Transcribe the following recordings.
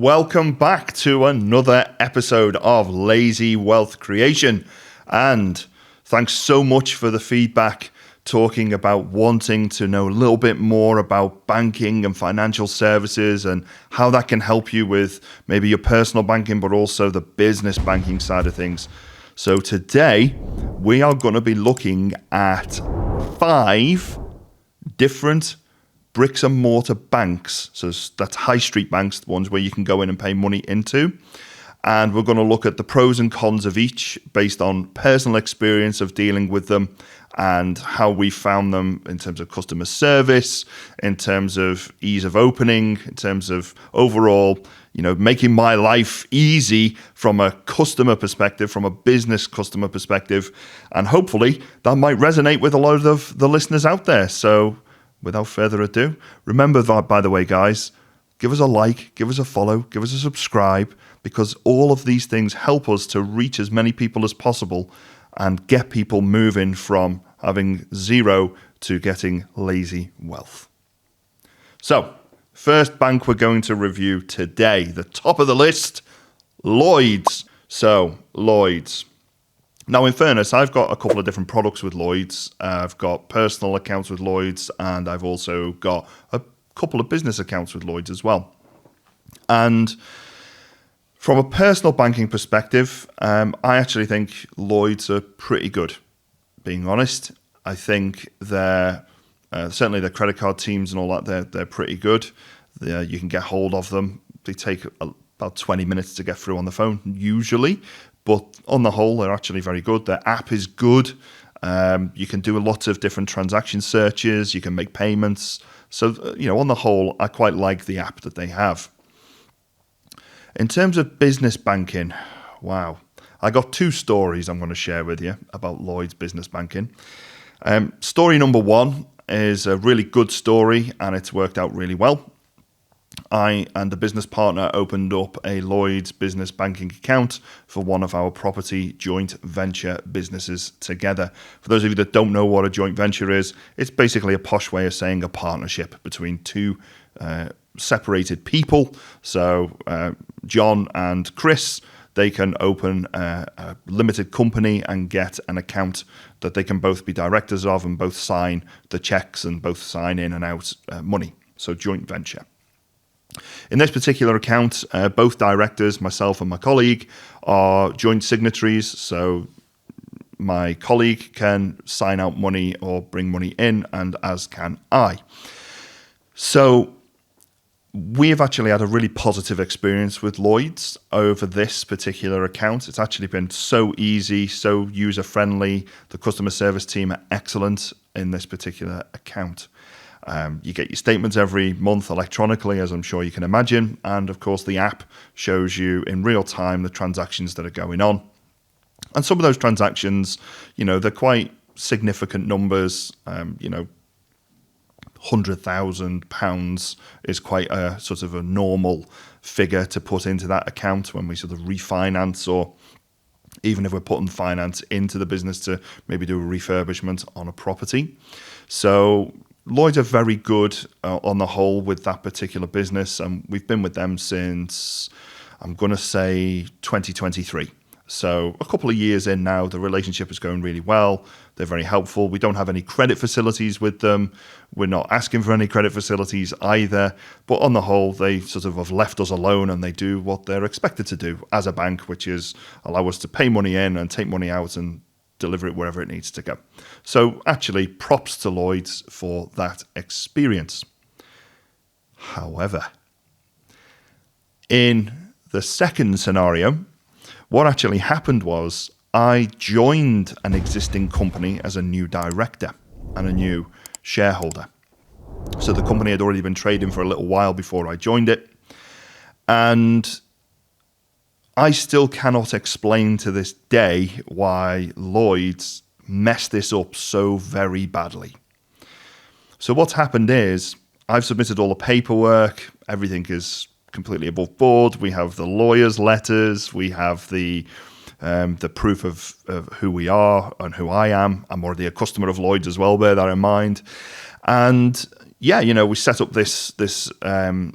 welcome back to another episode of Lazy Wealth Creation. And thanks so much for the feedback talking about wanting to know a little bit more about banking and financial services and how that can help you with maybe your personal banking, but also the business banking side of things. So today we are going to be looking at 5 different bricks and mortar banks. So that's high street banks, the ones where you can go in and pay money into. And we're going to look at the pros and cons of each based on personal experience of dealing with them and how we found them in terms of customer service, in terms of ease of opening, in terms of overall, making my life easy from a customer perspective, from a business customer perspective. And hopefully that might resonate with a lot of the listeners out there. So without further ado, remember that, by the way, guys, give us a like, give us a follow, give us a subscribe, because all of these things help us to reach as many people as possible and get people moving from having zero to getting lazy wealth. So, first bank we're going to review today, the top of the list, Lloyds. So, Lloyds. Now, in fairness, I've got a couple of different products with Lloyds. I've got personal accounts with Lloyds, and I've also got a couple of business accounts with Lloyds as well. And from a personal banking perspective, I actually think Lloyds are pretty good, being honest. I think they're certainly their credit card teams and all that, they're pretty good. You can get hold of them. They take about 20 minutes to get through on the phone, usually. But on the whole, they're actually very good. Their app is good. You can do a lot of different transaction searches. You can make payments. So, on the whole, I quite like the app that they have. In terms of business banking, wow. I got 2 stories I'm going to share with you about Lloyds Business Banking. Story number 1 is a really good story, and it's worked out really well. I and a business partner opened up a Lloyds business banking account for one of our property joint venture businesses together. For those of you that don't know what a joint venture is, it's basically a posh way of saying a partnership between 2 separated people. So John and Chris, they can open a limited company and get an account that they can both be directors of and both sign the checks and both sign in and out money. So joint venture. In this particular account, both directors, myself and my colleague, are joint signatories. So my colleague can sign out money or bring money in, and as can I. So we've actually had a really positive experience with Lloyds over this particular account. It's actually been so easy, so user-friendly. The customer service team are excellent in this particular account. You get your statements every month electronically, as I'm sure you can imagine. And of course, the app shows you in real time the transactions that are going on. And some of those transactions, they're quite significant numbers. £100,000 is quite a sort of a normal figure to put into that account when we sort of refinance, or even if we're putting finance into the business to maybe do a refurbishment on a property. So Lloyds are very good on the whole with that particular business, and we've been with them since, I'm going to say, 2023. So a couple of years in now, the relationship is going really well. They're very helpful. We don't have any credit facilities with them. We're not asking for any credit facilities either. But on the whole, they sort of have left us alone, and they do what they're expected to do as a bank, which is allow us to pay money in and take money out and deliver it wherever it needs to go. So actually, props to Lloyds for that experience. However, in the second scenario, what actually happened was I joined an existing company as a new director and a new shareholder. So the company had already been trading for a little while before I joined it. And I still cannot explain to this day why Lloyds messed this up so very badly. So what's happened is I've submitted all the paperwork. Everything is completely above board. We have the lawyer's letters. We have the proof of who we are and who I am. I'm already a customer of Lloyds as well, bear that in mind. And yeah, we set up this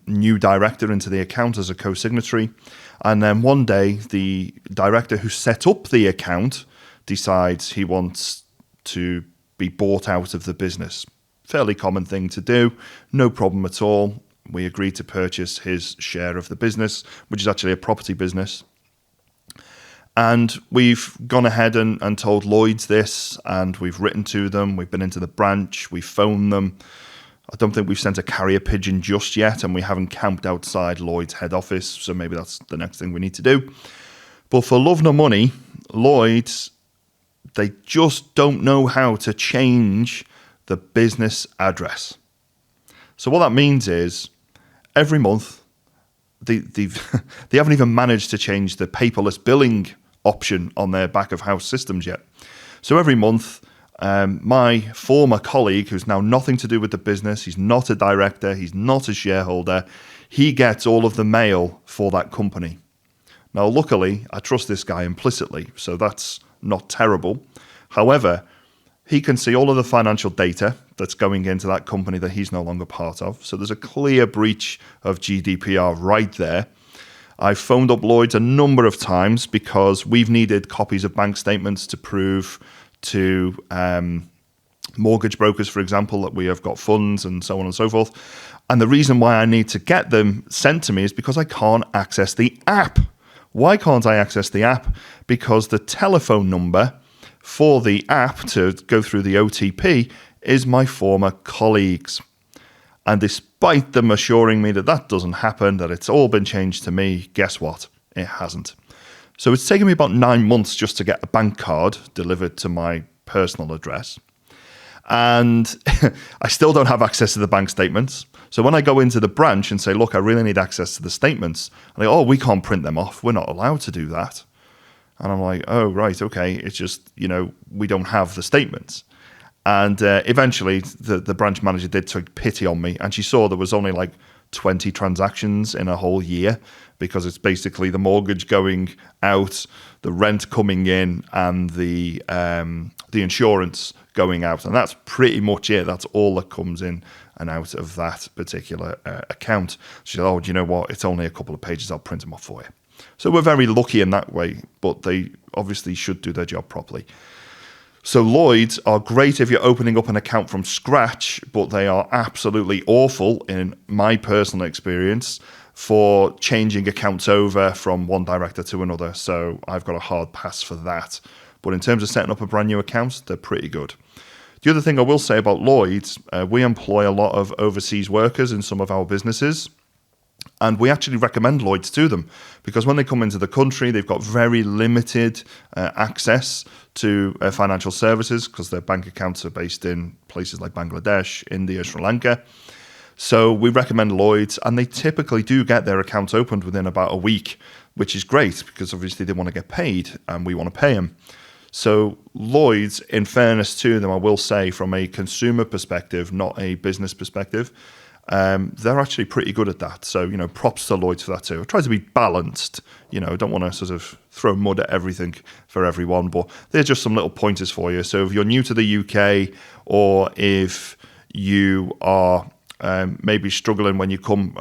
new director into the account as a co-signatory. And then one day, the director who set up the account decides he wants to be bought out of the business. Fairly common thing to do, no problem at all. We agreed to purchase his share of the business, which is actually a property business. And we've gone ahead and told Lloyds this, and we've written to them. We've been into the branch. We've phoned them. I don't think we've sent a carrier pigeon just yet, and we haven't camped outside Lloyds head office, so maybe that's the next thing we need to do. But for love nor money, Lloyds, they just don't know how to change the business address. So what that means is every month, they haven't even managed to change the paperless billing option on their back of house systems yet. So every month, my former colleague, who's now nothing to do with the business, he's not a director, he's not a shareholder, he gets all of the mail for that company. Now, luckily, I trust this guy implicitly, so that's not terrible. However, he can see all of the financial data that's going into that company that he's no longer part of. So there's a clear breach of GDPR right there. I've phoned up Lloyds a number of times because we've needed copies of bank statements to prove to mortgage brokers, for example, that we have got funds and so on and so forth. And the reason why I need to get them sent to me is because I can't access the app. Why can't I access the app? Because the telephone number for the app to go through the OTP is my former colleagues. And despite them assuring me that that doesn't happen, that it's all been changed to me, guess what? It hasn't. So it's taken me about 9 months just to get a bank card delivered to my personal address. And I still don't have access to the bank statements. So when I go into the branch and say, look, I really need access to the statements, and they go, oh, we can't print them off. We're not allowed to do that. And I'm like, oh, right, okay. It's just, we don't have the statements. And eventually the branch manager did take pity on me, and she saw there was only like 20 transactions in a whole year, because it's basically the mortgage going out, the rent coming in, and the insurance going out. And that's pretty much it. That's all that comes in and out of that particular account. She said, oh, do you know what? It's only a couple of pages. I'll print them off for you. So we're very lucky in that way, but they obviously should do their job properly. So Lloyds are great if you're opening up an account from scratch, but they are absolutely awful, in my personal experience, for changing accounts over from one director to another. So I've got a hard pass for that. But in terms of setting up a brand new account, they're pretty good. The other thing I will say about Lloyds, we employ a lot of overseas workers in some of our businesses. And we actually recommend Lloyds to them, because when they come into the country, they've got very limited access to financial services, because their bank accounts are based in places like Bangladesh, India, Sri Lanka. So we recommend Lloyds, and they typically do get their accounts opened within about a week, which is great, because obviously they want to get paid and we want to pay them. So Lloyds, in fairness to them, I will say from a consumer perspective, not a business perspective, they're actually pretty good at that. So, props to Lloyds for that too. I try to be balanced, don't want to sort of throw mud at everything for everyone, but they're just some little pointers for you. So if you're new to the UK, or if you are maybe struggling when you come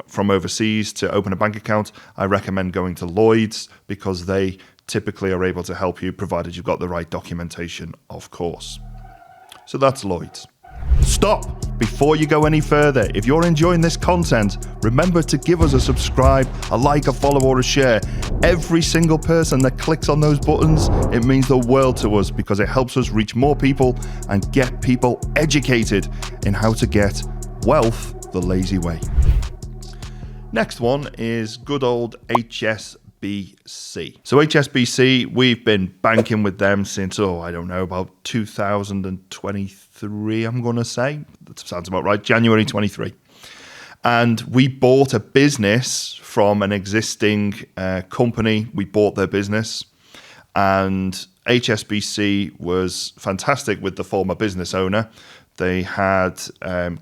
from overseas to open a bank account, I recommend going to Lloyds, because they typically are able to help you, provided you've got the right documentation, of course. So that's Lloyds. Stop! Before you go any further, if you're enjoying this content, remember to give us a subscribe, a like, a follow, or a share. Every single person that clicks on those buttons, it means the world to us, because it helps us reach more people and get people educated in how to get wealth the lazy way. Next one is good old HSBC. So HSBC, we've been banking with them since, about 2023, I'm going to say. That sounds about right, January 23. And we bought a business from an existing company. We bought their business, and HSBC was fantastic with the former business owner. They had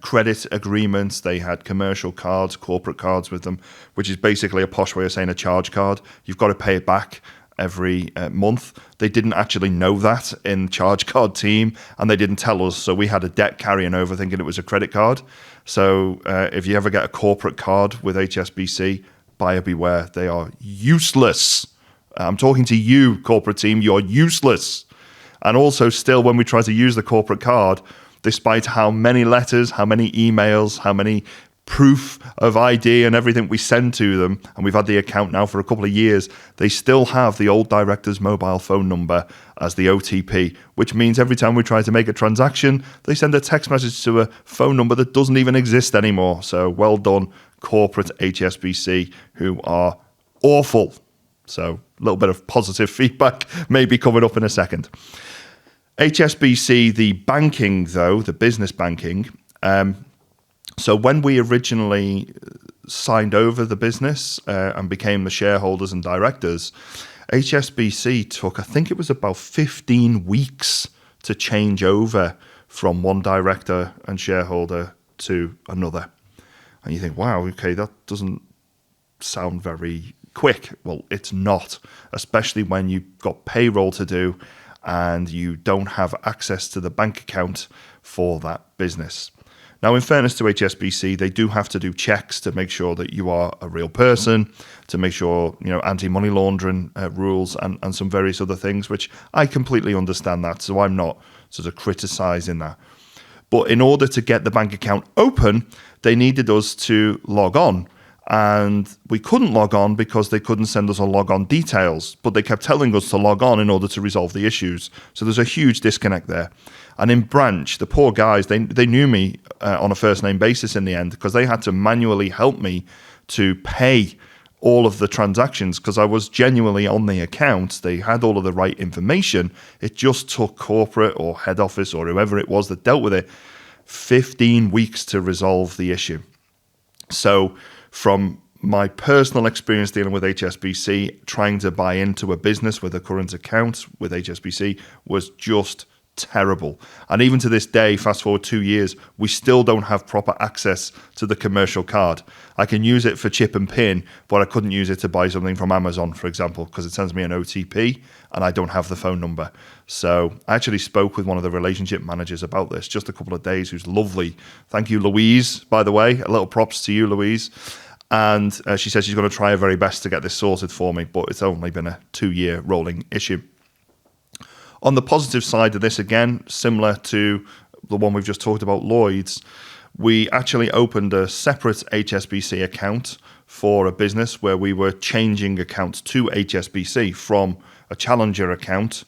credit agreements, they had commercial cards, corporate cards with them, which is basically a posh way of saying a charge card. You've got to pay it back every month. They didn't actually know that in the charge card team, and they didn't tell us. So we had a debt carrying over thinking it was a credit card. So if you ever get a corporate card with HSBC, buyer beware. They are useless. I'm talking to you, corporate team. You're useless. And also still, when we try to use the corporate card, despite how many letters, how many emails, how many proof of ID and everything we send to them, and we've had the account now for a couple of years, they still have the old director's mobile phone number as the OTP, which means every time we try to make a transaction, they send a text message to a phone number that doesn't even exist anymore. So well done, corporate HSBC, who are awful. So a little bit of positive feedback maybe coming up in a second. HSBC, the banking though, the business banking, so when we originally signed over the business and became the shareholders and directors, HSBC took, I think it was about 15 weeks to change over from one director and shareholder to another. And you think, wow, okay, that doesn't sound very quick. Well, it's not, especially when you've got payroll to do and you don't have access to the bank account for that business. Now, in fairness to HSBC, they do have to do checks to make sure that you are a real person, to make sure, anti-money laundering rules and some various other things, which I completely understand that. So I'm not sort of criticizing that. But in order to get the bank account open, they needed us to log on. And we couldn't log on because they couldn't send us a log-on details, but they kept telling us to log on in order to resolve the issues. So there's a huge disconnect there. And in branch, the poor guys, they knew me on a first-name basis in the end because they had to manually help me to pay all of the transactions because I was genuinely on the account. They had all of the right information. It just took corporate or head office or whoever it was that dealt with it 15 weeks to resolve the issue. So from my personal experience dealing with HSBC, trying to buy into a business with a current account with HSBC was just terrible. And even to this day, fast forward 2 years, we still don't have proper access to the commercial card. I can use it for chip and pin, but I couldn't use it to buy something from Amazon, for example, because it sends me an OTP and I don't have the phone number. So I actually spoke with one of the relationship managers about this just a couple of days, who's lovely. Thank you, Louise, by the way. A little props to you, Louise. And she says she's going to try her very best to get this sorted for me, but it's only been a 2-year rolling issue. On the positive side of this, again, similar to the one we've just talked about, Lloyds, we actually opened a separate HSBC account for a business where we were changing accounts to HSBC from a challenger account,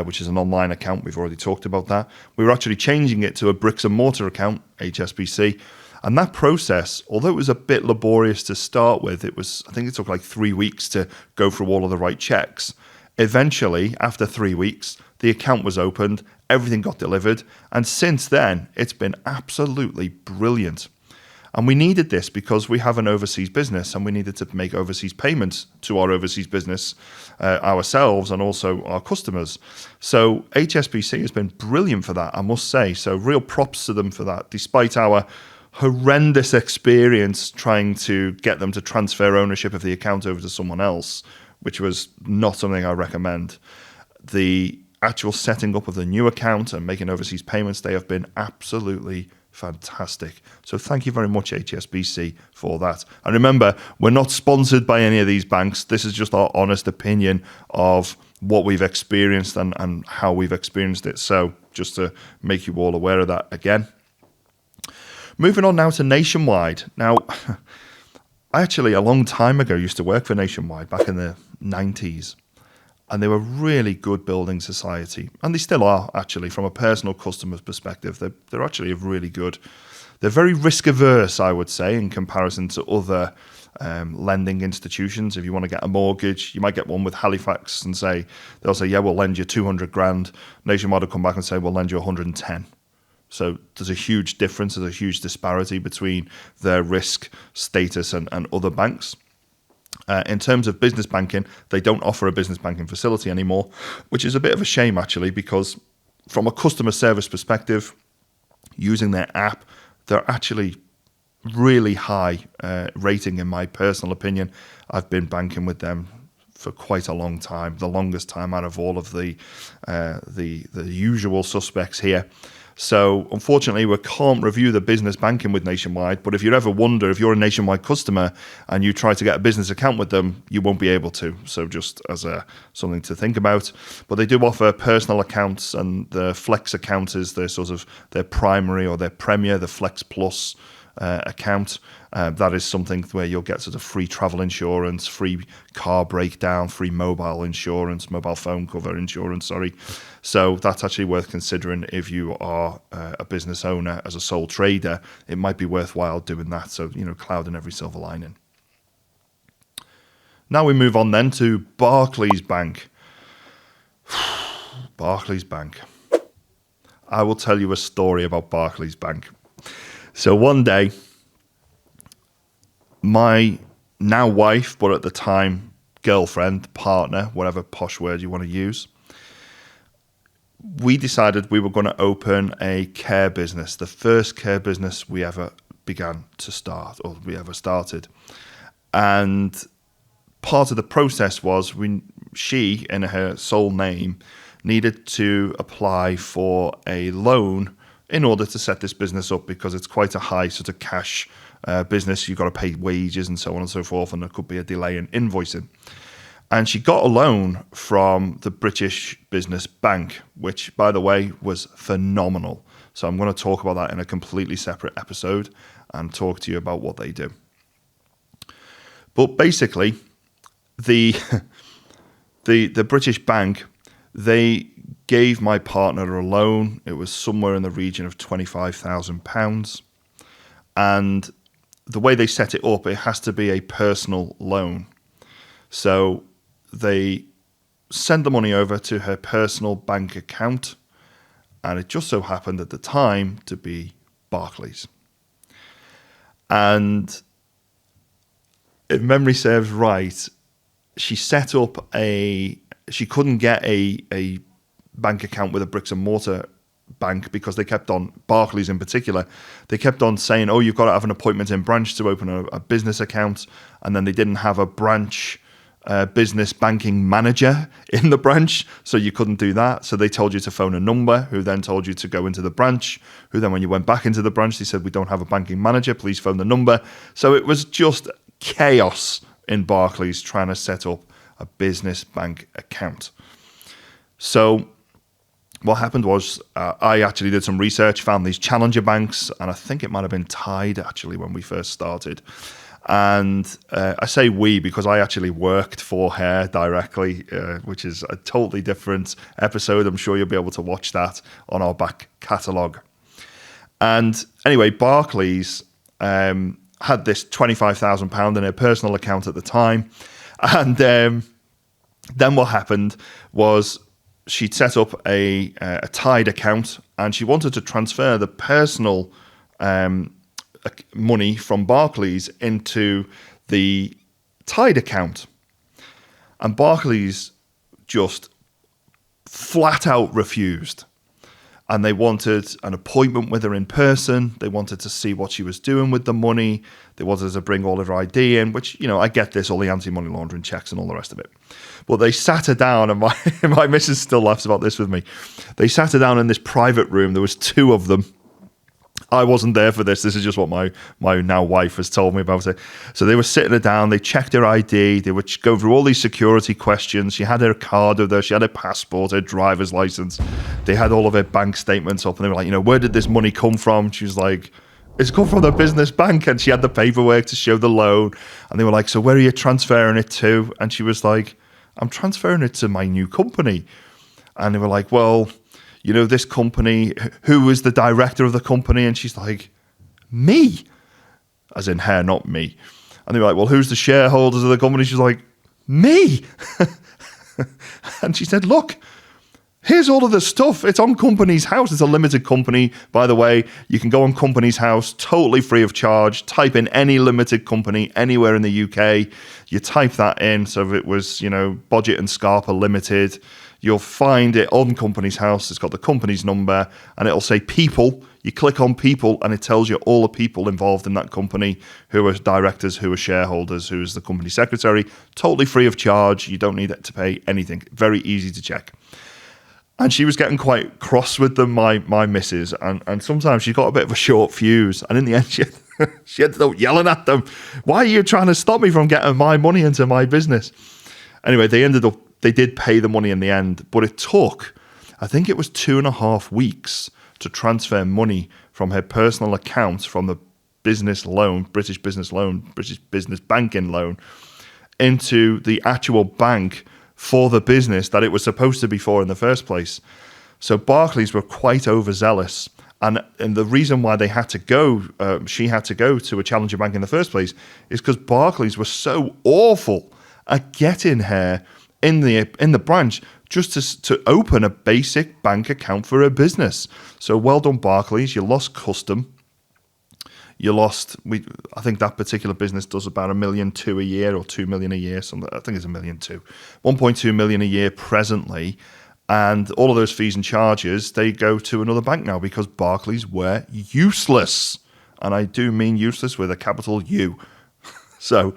which is an online account. We've already talked about that. We were actually changing it to a bricks-and-mortar account, HSBC. And that process, although it was a bit laborious to start with, I think it took like 3 weeks to go through all of the right checks. Eventually, after 3 weeks, the account was opened, everything got delivered, and since then, it's been absolutely brilliant. And we needed this because we have an overseas business and we needed to make overseas payments to our overseas business ourselves and also our customers. So HSBC has been brilliant for that, I must say. So real props to them for that, despite our horrendous experience trying to get them to transfer ownership of the account over to someone else, which was not something I recommend. The actual setting up of the new account and making overseas payments, they have been absolutely fantastic. So thank you very much, HSBC, for that. And remember, we're not sponsored by any of these banks. This is just our honest opinion of what we've experienced and how we've experienced it. So just to make you all aware of that again. Moving on now to Nationwide. Now, I actually, a long time ago, used to work for Nationwide back in the 90s. And they were a really good building society. And they still are, actually, from a personal customer's perspective. They're actually really good. They're very risk-averse, I would say, in comparison to other lending institutions. If you want to get a mortgage, you might get one with Halifax and they'll say, yeah, we'll lend you 200 grand. Nationwide will come back and say, we'll lend you 110. So there's a huge difference, there's a huge disparity between their risk status and other banks. In terms of business banking, they don't offer a business banking facility anymore, which is a bit of a shame, actually, because from a customer service perspective, using their app, they're actually really high rating, in my personal opinion. I've been banking with them for quite a long time, the longest time out of all of the usual suspects here. So unfortunately, we can't review the business banking with Nationwide, but if you ever wonder, if you're a Nationwide customer and you try to get a business account with them, you won't be able to. So just as something to think about. But they do offer personal accounts, and the Flex account is their primary or their premier, the Flex Plus account. That is something where you'll get sort of free travel insurance, free car breakdown, free mobile phone cover insurance, sorry. So that's actually worth considering if you are a business owner as a sole trader. It might be worthwhile doing that. So, cloud in every silver lining. Now we move on then to Barclays Bank. Barclays Bank. I will tell you a story about Barclays Bank. So one day, my now wife, but at the time girlfriend, partner, whatever posh word you want to use, we decided we were going to open a care business, the first care business we ever began to start, or we ever started. And part of the process was she, in her sole name, needed to apply for a loan in order to set this business up, because it's quite a high sort of cash business. You've got to pay wages and so on and so forth, and there could be a delay in invoicing. And she got a loan from the British Business Bank, which, by the way, was phenomenal. So I'm going to talk about that in a completely separate episode and talk to you about what they do. But basically, the British Bank, they gave my partner a loan. It was somewhere in the region of £25,000. And the way they set it up, it has to be a personal loan. So they sent the money over to her personal bank account, and it just so happened at the time to be Barclays. And if memory serves right, she set up she couldn't get a bank account with a bricks-and-mortar bank, because they kept on, Barclays in particular, they kept on saying, oh, you've got to have an appointment in branch to open a business account, and then they didn't have a branch business banking manager in the branch, so you couldn't do that. So they told you to phone a number, who then told you to go into the branch, who then when you went back into the branch, they said, we don't have a banking manager, please phone the number. So it was just chaos in Barclays trying to set up a business bank account. So what happened was I actually did some research, found these challenger banks, and I think it might have been Tide actually when we first started. And I say we because I actually worked for her directly, which is a totally different episode. I'm sure you'll be able to watch that on our back catalogue. And anyway, Barclays had this £25,000 in her personal account at the time. And then what happened was she'd set up a Tide account, and she wanted to transfer the personal money from Barclays into the Tide account. And Barclays just flat out refused. And they wanted an appointment with her in person. They wanted to see what she was doing with the money. They wanted to bring all of her ID in, which, I get this, all the anti-money laundering checks and all the rest of it. But they sat her down, and my missus still laughs about this with me. They sat her down in this private room. There was two of them. I wasn't there for this. This is just what my now wife has told me about it. So they were sitting her down. They checked her ID. They would go through all these security questions. She had her card with her. She had her passport, her driver's license. They had all of her bank statements up, and they were like, where did this money come from? She was like, it's come from the business bank. And she had the paperwork to show the loan. And they were like, so where are you transferring it to? And she was like, I'm transferring it to my new company. And they were like, well, this company, who is the director of the company? And she's like, me, as in her, not me. And they were like, well, who's the shareholders of the company? She's like, me. And she said, look, here's all of the stuff. It's on Company's House. It's a limited company, by the way. You can go on Company's House totally free of charge. Type in any limited company anywhere in the UK. You type that in. So if it was, Budget and Scarpa Limited, you'll find it on Company's House. It's got the company's number, and it'll say people. You click on people and it tells you all the people involved in that company, who are directors, who are shareholders, who is the company secretary, totally free of charge. You don't need to pay anything. Very easy to check. And she was getting quite cross with them, my missus, and sometimes she got a bit of a short fuse. And in the end, she ended up yelling at them, "Why are you trying to stop me from getting my money into my business?" Anyway, they did pay the money in the end, but it took, I think it was 2.5 weeks to transfer money from her personal account, from the business loan, British business banking loan, into the actual bank for the business that it was supposed to be for in the first place. So Barclays were quite overzealous. And the reason why they had to go, she had to go to a challenger bank in the first place, is because Barclays were so awful at getting her in the branch just to open a basic bank account for a business. So well done, Barclays. You lost custom. I think that particular business does about $1.2 million a year, or $2 million a year. I think it's $1.2 million, $1.2 million a year presently. And all of those fees and charges, they go to another bank now because Barclays were useless. And I do mean useless with a capital U. So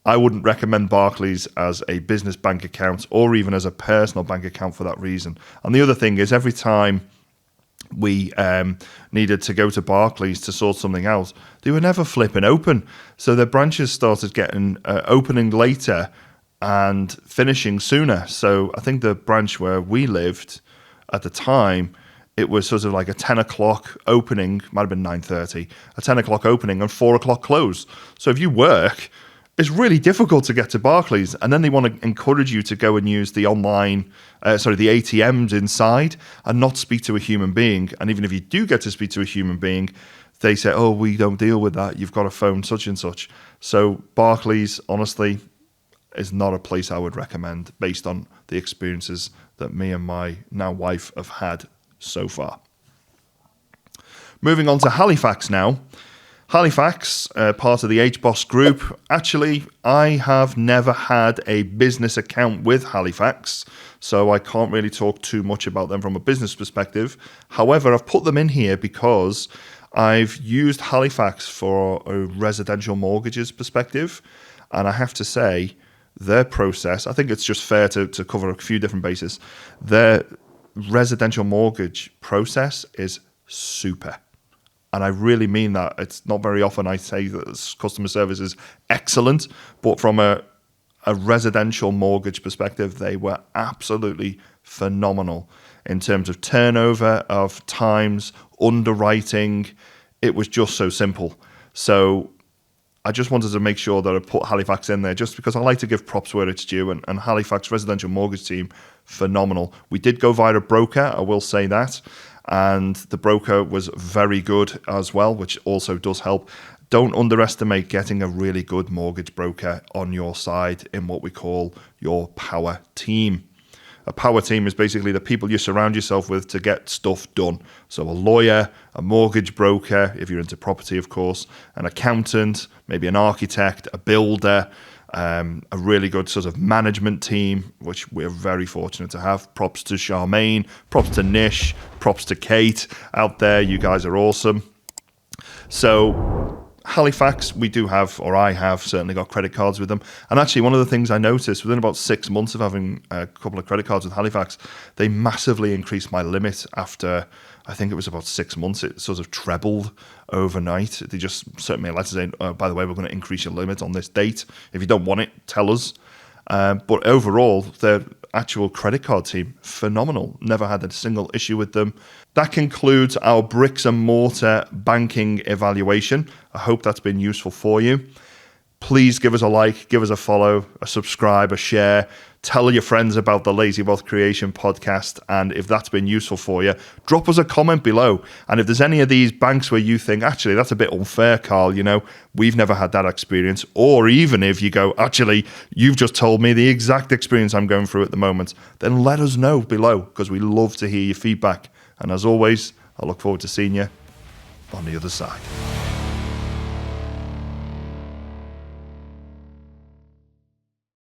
I wouldn't recommend Barclays as a business bank account or even as a personal bank account for that reason. And the other thing is, every time we needed to go to Barclays to sort something out, they were never flipping open. So their branches started getting opening later and finishing sooner. So I think the branch where we lived at the time, it was sort of like a 10 o'clock opening, might have been 9:30, a 10 o'clock opening and 4 o'clock close. So if you work, it's really difficult to get to Barclays. And then they want to encourage you to go and use the the ATMs inside and not speak to a human being. And even if you do get to speak to a human being, they say, "Oh, we don't deal with that. You've got to phone such and such." So Barclays, honestly, is not a place I would recommend based on the experiences that me and my now wife have had so far. Moving on to Halifax now. Halifax, part of the HBOS group. Actually, I have never had a business account with Halifax, so I can't really talk too much about them from a business perspective. However, I've put them in here because I've used Halifax for a residential mortgages perspective, and I have to say, their process, I think it's just fair to cover a few different bases. Their residential mortgage process is super. And I really mean that. It's not very often I say that customer service is excellent, but from a residential mortgage perspective, they were absolutely phenomenal in terms of turnover, of times, underwriting. It was just so simple. So I just wanted to make sure that I put Halifax in there just because I like to give props where it's due. And Halifax residential mortgage team, phenomenal. We did go via a broker, I will say that. And the broker was very good as well, which also does help. Don't underestimate getting a really good mortgage broker on your side in what we call your power team. A power team is basically the people you surround yourself with to get stuff done. So a lawyer, a mortgage broker, if you're into property, of course, an accountant, maybe an architect, a builder, a really good sort of management team, which we're very fortunate to have. Props to Charmaine, props to Nish, props to Kate out there. You guys are awesome. So Halifax, we do have, or I have certainly got credit cards with them. And actually, one of the things I noticed within about 6 months of having a couple of credit cards with Halifax, they massively increased my limit after, I think it was about 6 months. It sort of trebled overnight. They just sent me a letter saying, "Oh, by the way, we're going to increase your limit on this date. If you don't want it, tell us." But overall, their actual credit card team, phenomenal. Never had a single issue with them. That concludes our bricks and mortar banking evaluation. I hope that's been useful for you. Please give us a like, give us a follow, a subscribe, a share. Tell your friends about the Lazy Wealth Creation podcast. And if that's been useful for you, drop us a comment below. And if there's any of these banks where you think, actually, that's a bit unfair, Carl, we've never had that experience. Or even if you go, actually, you've just told me the exact experience I'm going through at the moment, then let us know below because we love to hear your feedback. And as always, I look forward to seeing you on the other side.